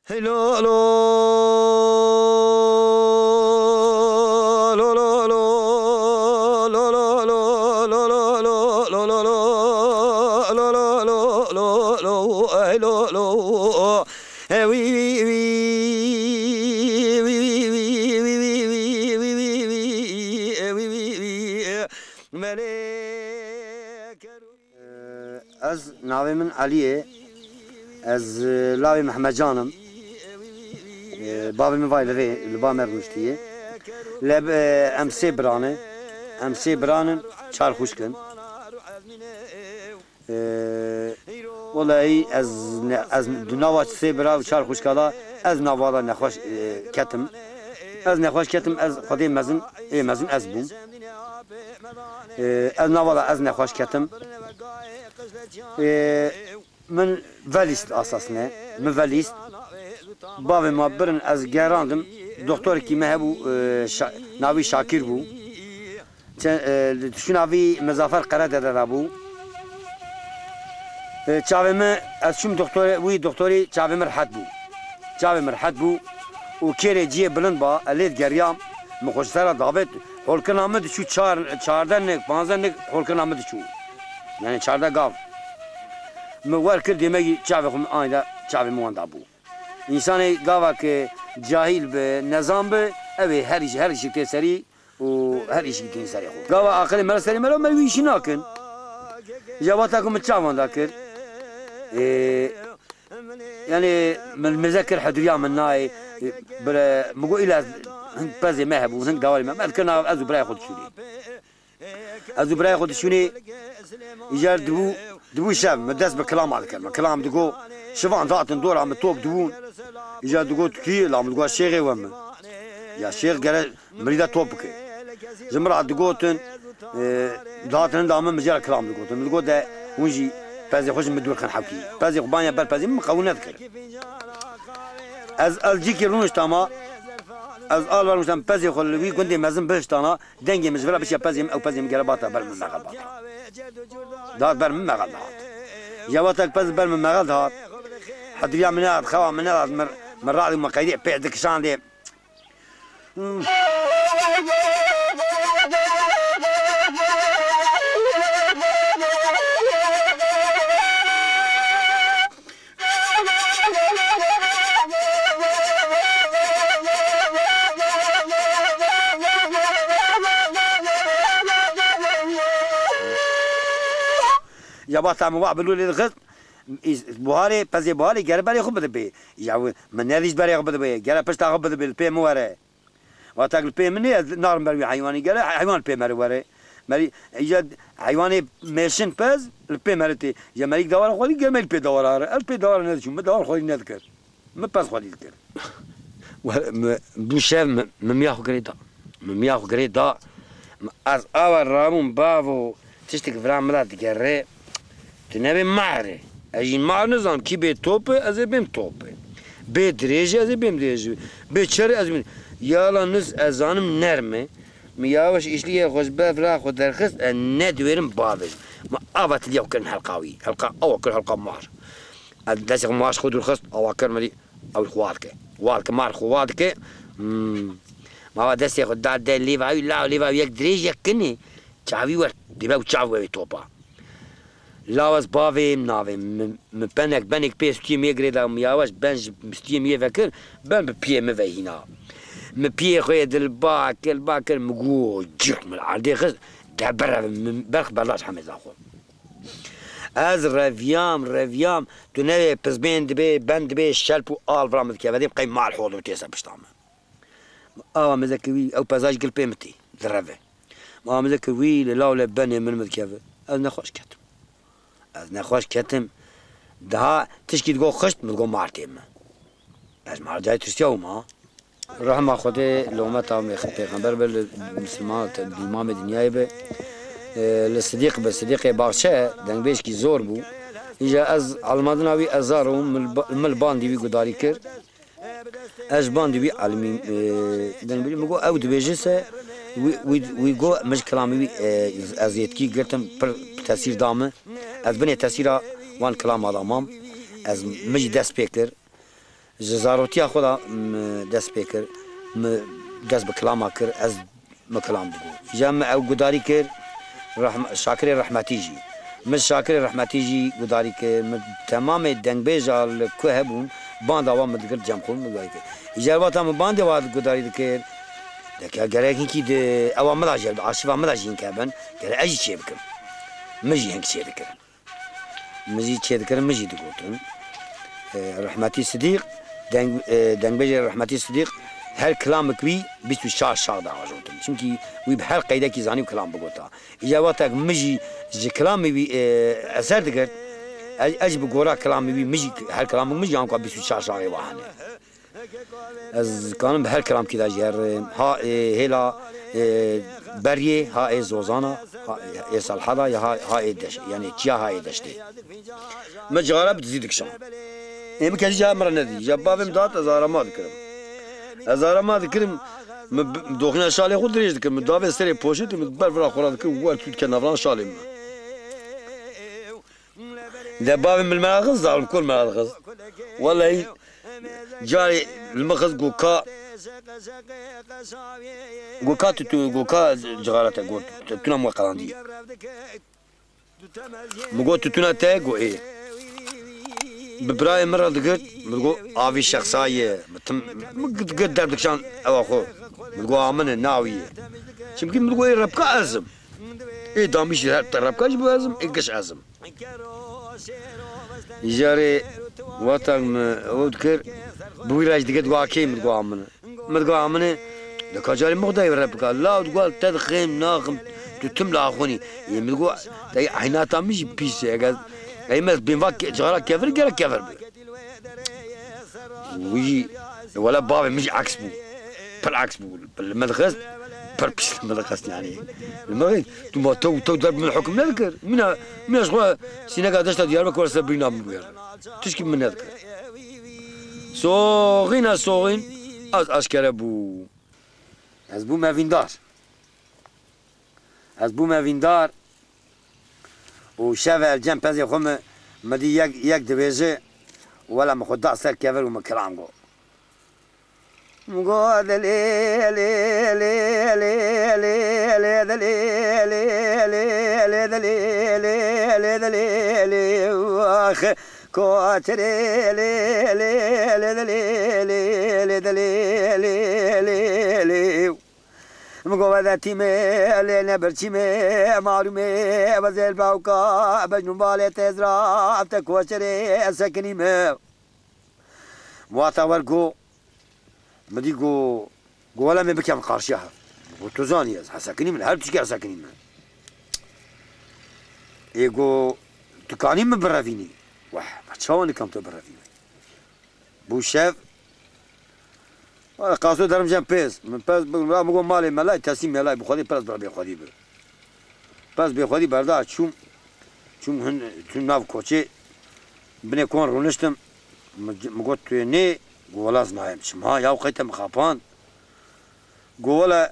Hello, lo, lo, lo, lo, lo, lo, lo, lo, lo, lo, lo, lo, از ناوی من علیه از لاوی محمد جانم بابی من وای لبا مرنوشتیه لب ام سه برانن چار خوش کن والله از نواش سه برا و چار خوش کلا از نوالا نخوش کتم از خودی مزن از بوم از نوالا از نخوش کتم من ولیست اساسنه من ولیست بابی ما برن از گراندم دکتر کی مهبو ناوی شاکر بو شو ناوی مظفر قرار داده بو چاوی ما از شوم دکتری چاوی مرحت بو و کره جیه بلند با الید گریام مخوش سر دعوت حلقن آمد شو 14 نک 15 نک حلقن آمد شو یعنی 14 گاو موار کردی مگی چاوی خم آیدا چاوی مواندا بو انسان گاوا که جاهل به نظام به اوی هر شی سری و هر شی سری خو گاوا آخر مرا سری مرا مرویش ناکن جواتا کو متشاون ذاكر يعني من مذكر حدريا من ناي مقول الى بازي مهب وهن دوالي ما اذكرنا ازو براي خد شوني يجار دبو شاب مدرس بكلام على كلمه كلام دقو شوفان ضاعت ندور عم توب دبون يجار دقو تكي لا عم دقو الشيخ وهم يا شيخ قال مريضه توبك زمرا دقوتن ضاعتن دام مجال كلام دقو ده ونجي بازي خوش مدور خن حكي بازي قبانيا بازي مقاونه ذكر از الجيك رونش تاما از آل ورمشتم بازي خلوي كندي مزن بهشتانا دنگي مزفرا بشي بازي او بازي مقرباتا بر من مغل باتا داد بر من مغل داد جواتك باز بر من مغل داد حدريا مناد خوا مناد مراد مقايدي بيدك شان دي جابت عم واحد بلول الغد بوهاري بزي بوهاري جرب بري خبط بي يا من ناديش بري خبط بي جرب بس تخبط بي البي موره واتاكل البي مني نار بري حيواني جرب حيوان البي مروره مري يجد حيواني ماشين بز البي مرتي يا مريك دوار خولي جمال البي دوار البي دوار نذكر ما دوار خولي نذكر ما بس خولي نذكر بوشاف ممياخو غريدا از اول رامون بافو تشتك فرام ملات جري تنبي معري اجي مع نظام كي بي توب از بيم توب بي دريجه از بيم دريجه بي شر از يالا نس ازانم نرمه مياوش اشليه خوش بفرا خو درخص ندويرم بابل ما ابت اليوم كان حلقاوي حلقه او كل حلقه مار داس ماش خذ الخص او كرملي او خوالك والك مار خوالك ما داس ياخذ دال ليفا لا يك دريجه كني چاوي ور ديبا چاوي توبا لاواز باوي ناوي من بنك بيستي ميغريدا مياواش بنج مستي مي فكر بن بي مي هنا من بي خويد الباكر مقو جيك من عندي خز دبر من برخ بلاش حمد اخو از ريفيام تنوي بزبين دبي بند بي شلبو آل فرامد كيفدي بقي مع الحوض وتيسا بشتام مذكري او بازاج قلبي متي ذرفه ما مذكر وي لا ولا بني من مذكره از نخوش كتم ده تشكي تقول خشت تقول مارتيم از مار جاي تشتيو ما رحمه خدي لوما تام پیغمبر بالمسلمان الامام الدنيا به الصديق بارشا دنگ بيش كي زور بو اجا از المدناوي ازارو من باندي بي قداري كر اج باندي بي علمي دنگ بي مگو او دبيجسه وي جو مش كلامي ازيت كي قلتم تاثير دامه از بني تاثيره وان كلام هذا مام از مش داس بيكر زاروتیا خدا دست بکر دست بکلام کر از مکلام بگو جمع او گداری کر شاکر رحمتی جی مش شاکر رحمتی جی گداری کر تمام دنگ بیجال که هبون باند آوام مدکر جمع خون گداری کر اجازه هم باند واد گداری کر دکه گره کی ده اوام ملاجر عاشق ملاجین کبن گره اجی چه بکن مجی هنگ چه بکن مجی چه بکن مجی دکوتن رحمتی صدیق دنگ بیجال رحمتی صدیق هر کلام کبی 24 ساعت دعوتم چونکی وی به هر قیده کی زانی کلام بگوتا اجابت مجی ج کلام بی اثر دکرد اج بگورا کلام بی مجی هر کلام مجی هم کا 24 ساعت واهنه از کانم به هر کلام کی داجر ها هلا بریه ها زوزانا ها صالحدا یا ها دش یعنی چیا ها دشته مجارب تزيدك شان ام كان جا مره ندي جبابم دات ازار ما ذكرم ازار ما ذكرم دوخنا شالي خود دريج ذكرم دابه سري پوشت مدبر فرا خورا ذكرم وقت تود كنافران شالي دبابم من المغز ظالم كل مغز والله جاري المغز قوكا قوكا جغالته قوت تنا مو قلاندي مقول تنا تاج وايه ببراي مرة دقت مقول عافي شخصية قد دردك شان او اخو مقول عمنا ناوية يمكن مقول ربكا ازم ايه داميش ربكاش بازم ايه قش ازم يجاري واتن اذكر بويراج دقت واكي مقول عمنا مقول عمنا لك جاري مقداي ربكا لا تقول تدخيم ناغم تملا اخوني يمقول عيناتها مش بيسه اي مس بينفاك جارا كفر قال كفر ويجي ولا بابا مش عكس بو بالعكس بو بالمدخل بربش المدخل يعني المغرب تو ضرب من الحكم نذكر من شغل سيناكا دشت ديالك ولا سبينا من تشكي من نذكر صوغين اشكر ابو ازبو ما فيندار ازبو ما فيندار وشاف الجنب هذا يخم مدي يك دبيجه ولا مخدع سر كفر ومكلام جو مقول لي لي لي لي لي لي لي لي واخ كوتري لي لي لي لي مقول هذا تيمي لنا برشيمي معلومي بزيل باوكا بجنون بالي تزرع تكوشري سكني ما مواتوركو مديكو ولا ما بكي قارشيها وتوزاني سكني من هل تشكي سكني ما يقو تكاني من برافيني واه ما تشاوني كم تبرافيني بو شاف قاسو درم جنب پیس من پیس بگم مالی ملای تصمیم ملای بخوادی پس برای بخوادی بر پس بخوادی بردا چون ناو کوچه بنی کون رونشتم مگوت توی نه گولاز نایم شما یا وقتی مخابان گولا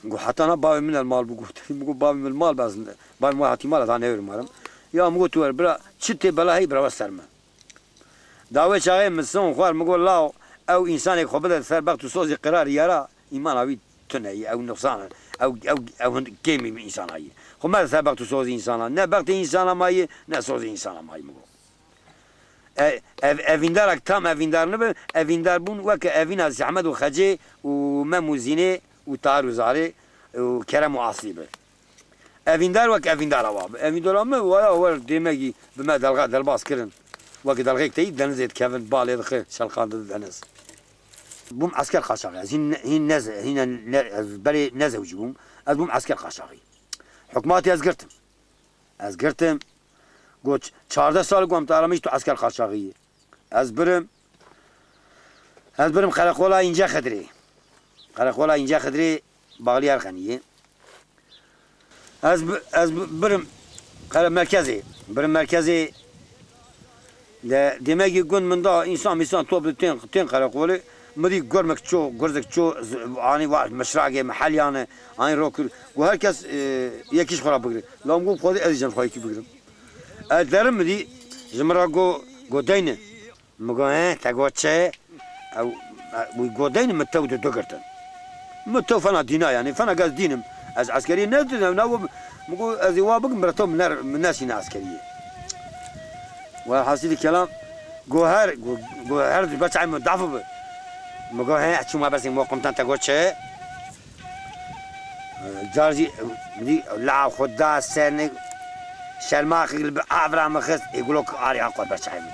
گو حتی نه باوی من المال بگوت مگو باوی من المال باز باوی ما حتی مال دانه ورمارم یا مگو تو برا چته بلاهی برا وسترم داوی چاقی مسون خوار مگو لاو او انسان خو بده سر وقت سوز قرار يرى ايمان اوي تنهي او نقصان او كيمي من انسان هاي خو ما سر وقت سوز انسان نه وقت انسان ماي نه سوز انسان ماي مگو افيندارك تام افيندار نب افيندار بون وك افينا زحمد وخجي ومموزينه وطار وزاري وكرم وعصيبه افيندار وك افيندار واب افيندار ما هو ديمغي بما دلباس كرن وقت دلغيك تي دنزيت كيفن بالي دخل شلقان دنس بوم عسكر قشاقي هين نزه هنا بري نزه وجوم از بوم عسكر قشاقي حكماتي ازقرتم قلت 14 سال قمت ارامش تو عسكر قشاقي از برم خلقولا اینجا خدري باغلي ارخنيه از برم مركزي دماغي يقول من دا انسان توب تين قرقولي مدي قرمك شو قرزك شو اني واحد مشروع محل يعني اني روكل وهركز يكيش خراب بقري لو نقول خذي ازجن خويك بقري ادرم مدي جمرا جو دينه مگو تاگوچه او ويقودين متو دقرتن متو فانا دينا يعني فانا قاز دينم از عسكري نو مقول از وابق مرتو من ناس عسكريه وحاصل الكلام جوهر بس عم ضعف مقول هي شو ما بس مو قمت انت قلت شيء جارجي دي لا خدا سنه شلماخي عبر مخس يقول لك اري اقعد بس عم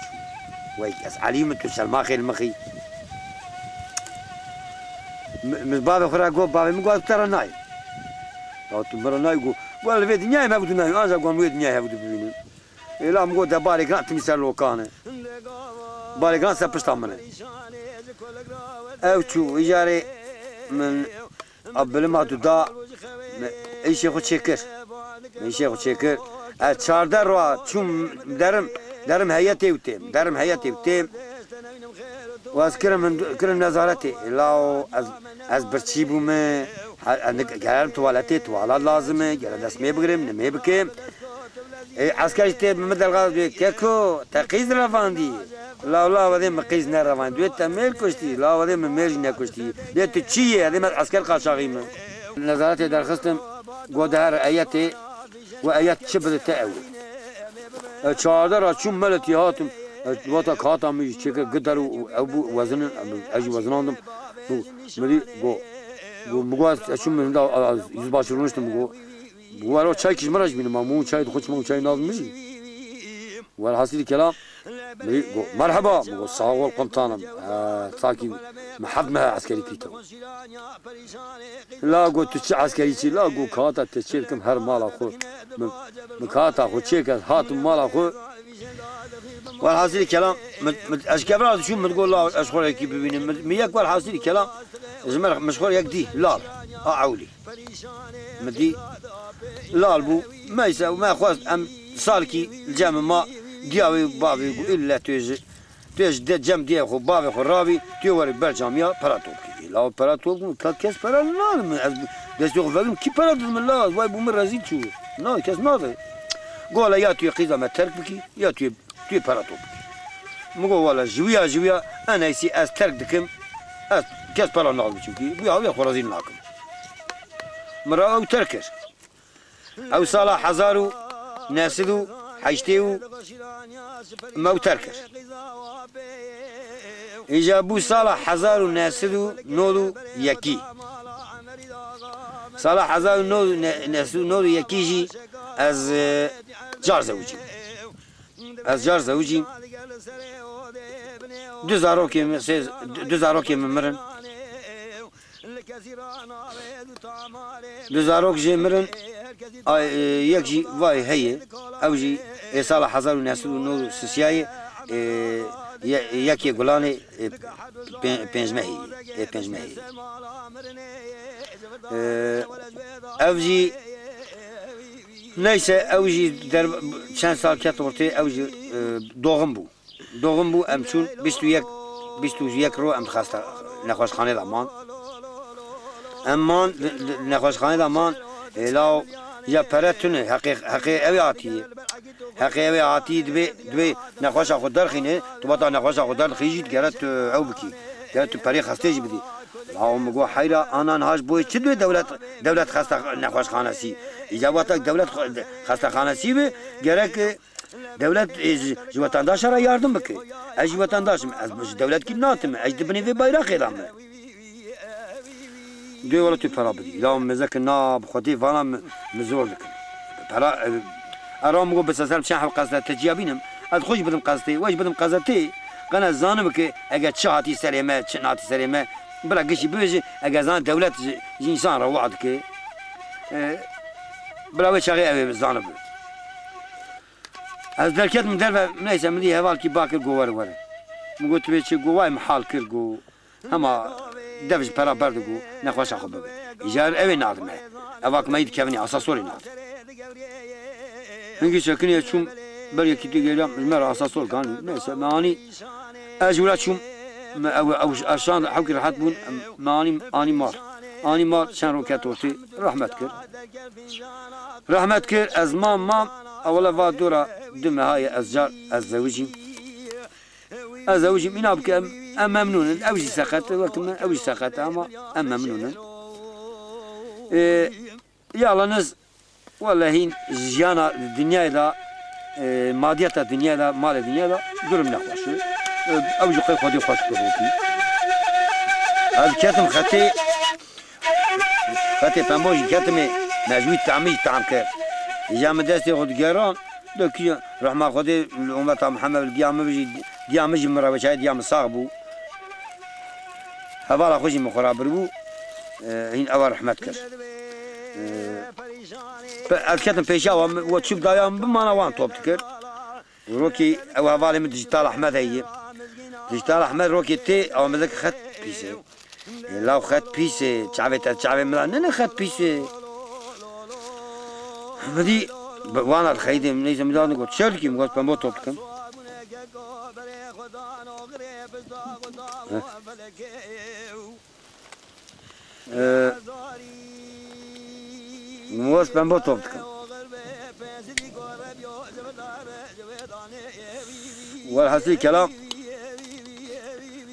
ويك اس عليم انت شلماخي المخي من بابا خرا جو بابا مقول ترى ناي لو تمر ناي جو ولا في الدنيا ما بدنا ناي انا قام في الدنيا بدو بيني لا مقول ده بالي كانت مثال لو كان بالي كان سبست امنه او شو اجاري من قبل ما تدا اي شيء خد شكر اي شيء خد شكر اتشاردر روا شو درم هيئتي وتيم درم هيئتي وتيم واذكر من كرم نظارتي لا از برشيبو ما قال توالتي توala لازم قال داس مي بغرم نمي بكم عسكري تيب مدى الغاز كيكو تقيز رافاندي لا وذي مقيز نرافاندي دويت ميل كشتي لا وذي ميل نكشتي ديت تشي هذه عسكر قاشاغيم نظارتي در خستم قدر ايتي وايات شبه تاوي تشادر شو ملتي هاتم وقتا كاتم شكل قدر ابو وزن اجي وزناندم ملي جو مقواس شو من دا يزباشرونشتم جو وارو çay kiş maraş benim ama çay da koçmam çay lazımmış. Var hasili kelam. Merhaba. Bu sağ ol komutanım. Sakin. محبمها عسكري كيتو لا قو تشي عسكري شي لا قو كاتا تشيلكم هر مال اخو مكاتا خو تشيك هات مال اخو والحاصل كلام اشكبرات شو تقول لا اشخر هيك ببين مياك والحاصل كلام زمر مشخور يك دي لا اعولي مدي لا البو ما يساوي ما خواص ام صالكي الجامع ما دياوي بابي الا توجي جم دیه خو باب خو رابی تیوری بر جامعه پراتوب کی لا پراتوب کس پرا نه از دست خو فهمم کی پراتوب من لا وای بوم رزید شو نه کس نه قال یا توی قیزه ما ترک بکی یا توی پراتوب مگو والا جویا انا يسي از ترک دکم از کس پرا نه بچو کی بیا خرازین ناکم مرا او ترکر او سالا هزارو ناسدو حشتيو مو تركر إجابو صالح حزارو ناسدو نولو يكي صالح حزارو نولو ناسدو نولو يكيجي از جار زوجي دو زاروكي ممرن دوزاروك جي مرن يكجي واي هي اوجي صالح حزار وناس نور سوسياي يكي غولاني بنجمهي اوجي نيسا اوجي در چند سال كاتورتي اوجي دوغم بو امشون 21 رو ام خاسته نخواش خانه دامان امان نخواش خانه دامان لاو یا پرتونه حقیقی اوی عاتی دبی نخواش خود در خینه تو باتا نخواش خود در خیجید گرت او بکی گرت تو پری خسته جی بدی لاو مگو حیرا آنان هاش بوی چه دوی دولت خسته نخواش خانه سی اجاباتا دولت خسته خانه سی به گرک دولت جواتانداش را yardım بکی از جواتانداشم از دولت کی ناتم از دبنی وی bayrak ایرامه دوی ولا تو پرا بدی لا مزک ناب خودی وانا مزور دکن پرا ارام گو بس سلام شحن قصد تجیابینم از خوش بدم قصدی واش بدم قصدی قنا زانم که اگه چاتی سلیمه چناتی سلیمه برا گشی بوجه اگه زان دولت انسان را وعد که برا وی چاقی اوی زانم از درکت من در نيسا ملي هوال كي باكر جوار ورا مقول تبي شيء جواي محل كرجو هما دفش برا بردجو نخواش أخو ببي إيجار أوي نادمه أواك ما يتكفني أساسوري ناد هنگی شکنی چون برای کی دیگه مر أساسور كان نيسا ماني أجولات شوم أو أرشان حوكي راحت بون ماني أني مار شان روكاتورتي رحمت كر از مام اولا وادورا دم هاي ازجار الزوجي من ابكم أم ممنون أوجي سقط ولكن أوجي سقط أما أم ممنون يلا ناس والله هين جيانا الدنيا دا ماديات الدنيا دا مال الدنيا دا دول من أخوش أوجي قيل خدي خوش كروكي هذا كاتم خطي بامبوجي كاتم مجموعة تعميج تعم كر جام دستي خد جيران لكن رحمة خدي الأمة محمد القيام بيجي قيام بيجي مرة بشاي قيام صاحبه هذا خوشي مخراب ربو هين أول رحمة كر الكتم بيشا وتشوف دايم بمانا وان توب تكر روكي أو هذا من ديجيتال أحمد هي ديجيتال أحمد روكي تي أو مذاك خد بيسي لو خد بيسي تعبت ملا نن خد بيسي بدي وانا الخيدي من ليس مدار نقول شركي مقول بموت توبكم موس بموت توبكم والحسي كلام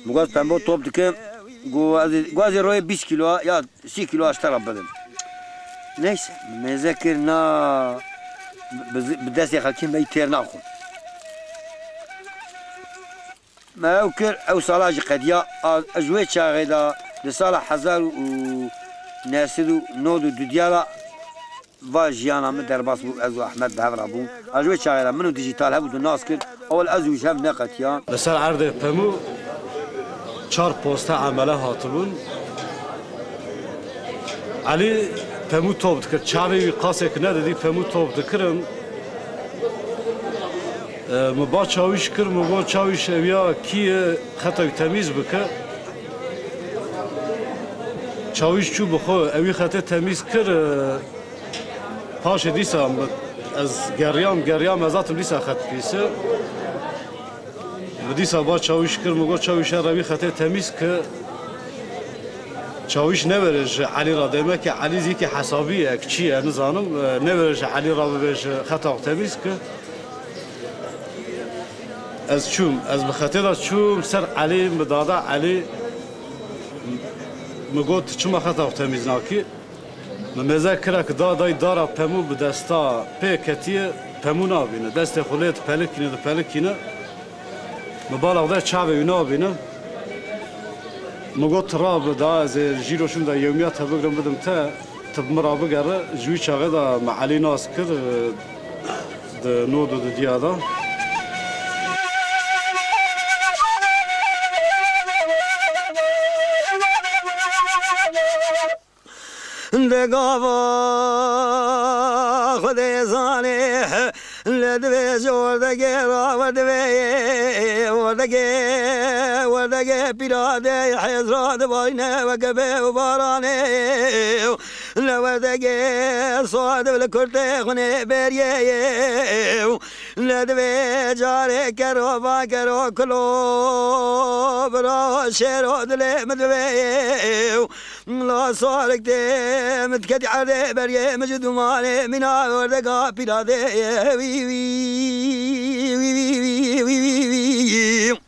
مقول بموت توبكم قوازي روي 20 كيلو يا 6 كيلو اشترى بدل نيس مذاكرنا بداس يا خالكين بيتير ناخذ ما اوكر او صلاج قديا اجويت شاغدا لصالح حزار وناسدو نودو ديالا فاجيانا من درباس ازو احمد بهبر ابو اجويت شاغدا منو ديجيتال هبو الناس كل اول ازو شاف نقتيا لسال عرض فمو 4 بوستا عمله هاتبون علي فمو توب دكر چاوی قاسه کنه دی فمو توب دکرم مبا چاویش کر مبا چاویش اویا کی خطا تمیز بکه چاویش چو بخو اوی خطا تمیز کر پاش دیسا از گریام ازاتم دیسا خط پیسه دیسا با چاویش کر مبا چاویش روی خطا تمیز که چاویش نبرش علی را دیمه که علی زی که حسابیه که چیه نزانم نبرش علی را ببرش خطا تمیز که از بخاطر چوم سر علی مداده علی مگوت چما خطا تمیز ناکی مذاکره که دادای دارا پمو به دستا پیکتیه پمو نابینه دست خلیت پلکینه مبالغ ده چاوی نابینه مگوت راب دا از جیروشون دا یومیات بگرم بدم تا تب مرا بگره جوی چاقه دا معلی ناس کر دا نودو دا دیادا دگاوا خود زانه لدوی جور دگه را ودگه پیراده حضرات باینه و گبه و بارانه لودگه صاد بالکرته خونه بریه لدوی جاره کرو با کرو کلو برا شیرو دل مدوی لا صارك ده متكدي على بريه مجد ماله من وردقا بلاده وي وي وي وي وي وي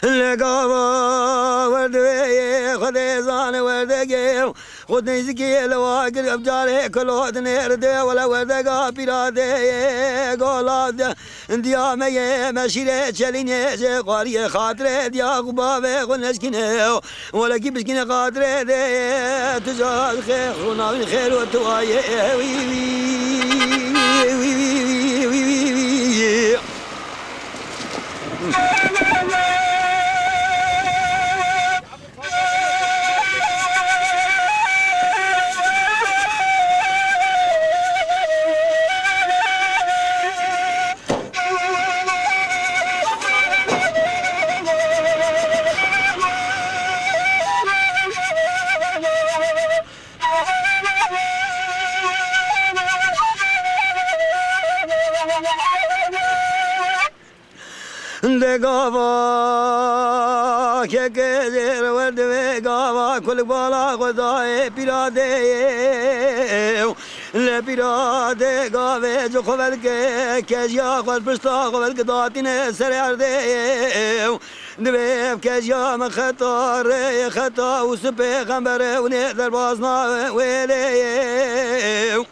لقوا وردوي خديزان وردقي خد نزكي لواقل ابجاري كلود نيرده ولا وردقا بلاده قولاد ديامي مشيره چلينه قاري خاطره ديا غبابه خنشكنه ولا كي بسكنه خاطره ده تجاز خير وناوي خير وتوايه وي وي وي وي وي دگاوا که گذر ورد وگاوا کل بالا خدای پیراده لپیراده گاوه جو خبر که کجیا خود پشتا خبر که داتین سر عرده دبيب كجام خطار خطا وسبي غمبر ونقدر بازنا ويلي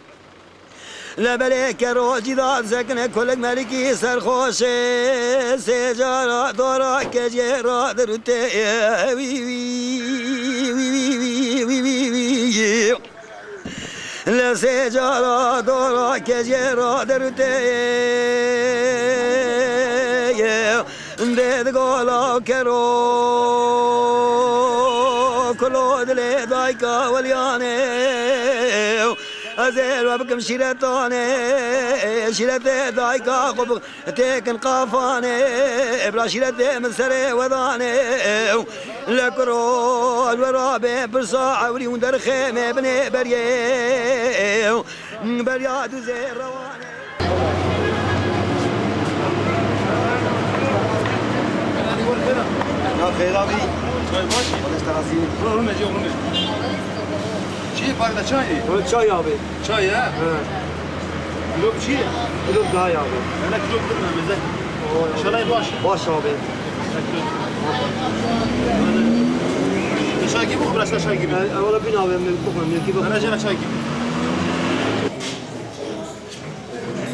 لبلك روجي داد سكنه كلك ملكي سرخوش سجارة دورا كجيرا درته وي وي وي وي وي وي لا سجارة دورا كجيرا درته ديد قولا كرو كلو دلي دايكا ولياني أزيل وبكم شيرتاني شيرتي دايكا قبق تيكن قافاني بلا شيرتي من سري وضاني لكرود ورابي برصاع وليون در خيمة بني بريو برياد زير رواني خير أبي چای باشی؟ برو مجی برو مجی چی پاکتا چایی؟ چای آبی چای ها؟ کلوب چیه؟ کلوب دای آبی نه کلوب بدم مزه شلای باش آبی چای گیبو برست چای گیبو اولا بین آبی ملکی بخون انا جانا چای گیبو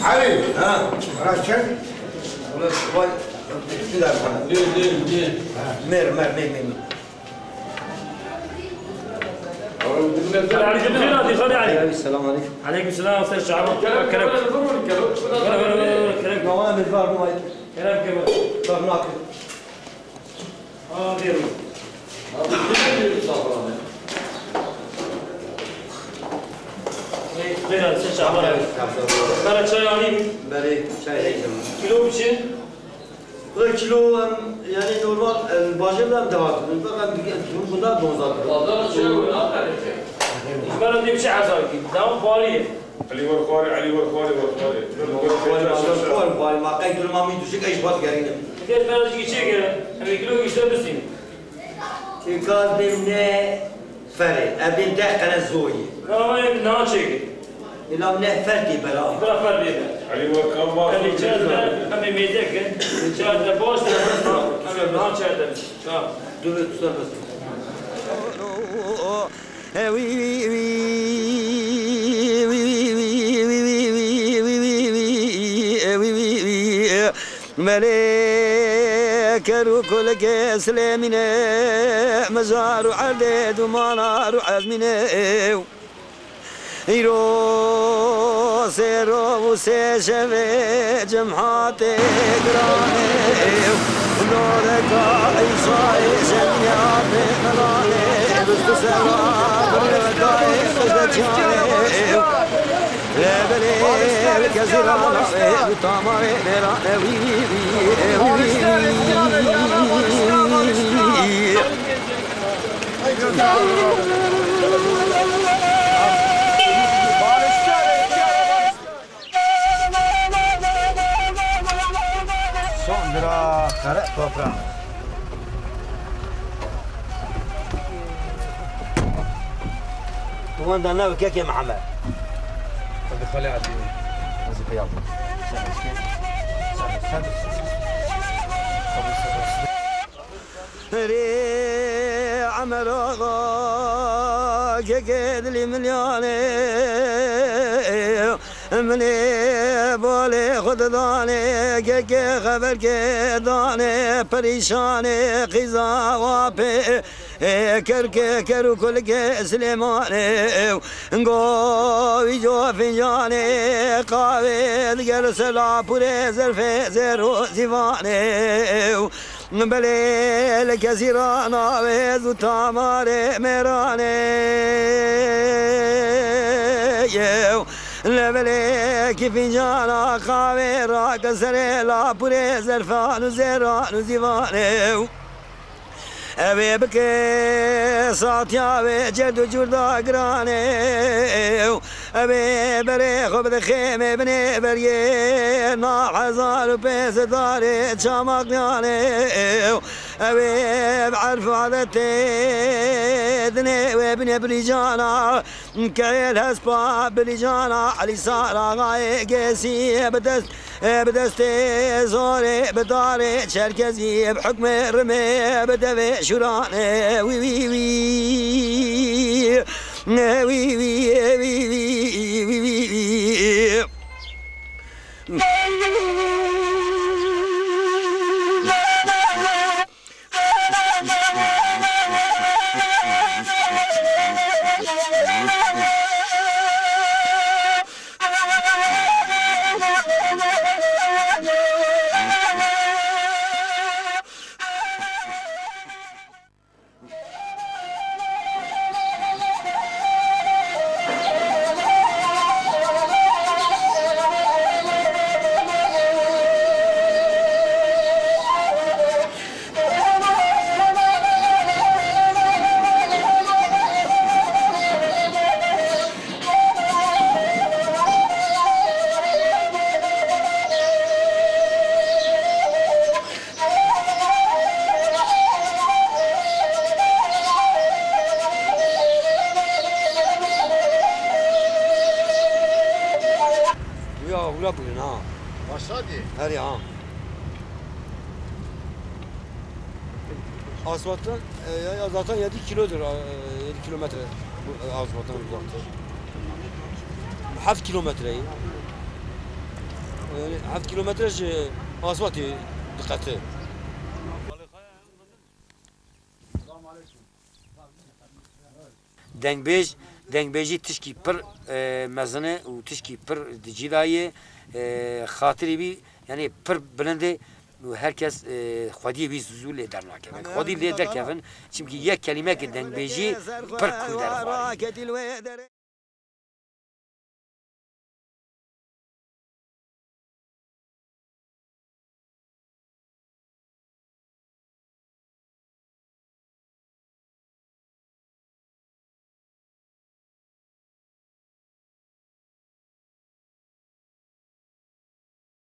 علي ها راك شد ولا شوي كذا ليه مير السلام عليكم عليكم السلام استاذ شعبان كلام كلام نوام الفار ماي كلام فرناك ديرو غير استاذ شعبان بلا شاي عليك بلي شاي هيثم كيلو بشي كيلو يعني نورمال الباجر ده متواتر فقط كيلو كنا دوزار بلا دي بشي عزاكي دام باليه علي ورخاري الكل ما قيد المامي دوشك ايش بات قارين كيف بلا تجي شي كده ابي كيلو يشتبسين كان دمنا فرد ابين ده كان الزوي ما ناچي إلا من فردي بلا بلا فرد علي ورخاري اللي جاء أمي ميدك جاء باش أمي ما جاء شاف دول تصير بس وي وي ملك كل كاس لمنه مزار عدد ومنار عزمنه يرو سيرو وسيشفي جمحاتي قراني نورك عيصاي سمياتي قراني بستسرى برقاي بستجاني لبلي الكزيرانا بطامري نرانا Sonra kara toprağı. وانت ناوي كيك يا محمد؟ طب خلي عادي لازم يلا ري عمر اغا كيد لي ملياني مني بولي خد داني كي خبر كي داني پریشاني خزا وابي كركي كرو كل كي سليماني نقوي جو فنجاني قاوي دقل سلا پوري زرفي زيرو زيفاني بلي لكسيرانا ويزو تاماري ميراني لبلي كيف جانا قاوي راك سريلا پوري زرفان زيران زيفاني أبي بكي صاتيا وجد جردا قراني أبي بريخ وبدخيمي بني بريه نار حزار وبيس داري شامق يعني أبي بعرف عادتي دني وابني بريجانا كايل هسبا بريجانا علي صار غاي قيسي بدست بدست زاره بداره چرکزی بحکم رمه بدوی شورانه وی وی وی وی وی وی وی وی وی ولا بقولنا ها Başladı. هري ها asfalttan zaten 7 kilodur 7 kilometre asfalttan uzaktır. 7 kilometre yani 7 kilometre asfalt dikkati. دنگبیجی تشکی پر مزنه و تشکی پر دجیلایه خاطری بی یعنی پر بلنده و هر کس خودی بی زول در ناکفن خودی لیدر کفن چون که یک کلمه که دنگبیجی پر کودر خواه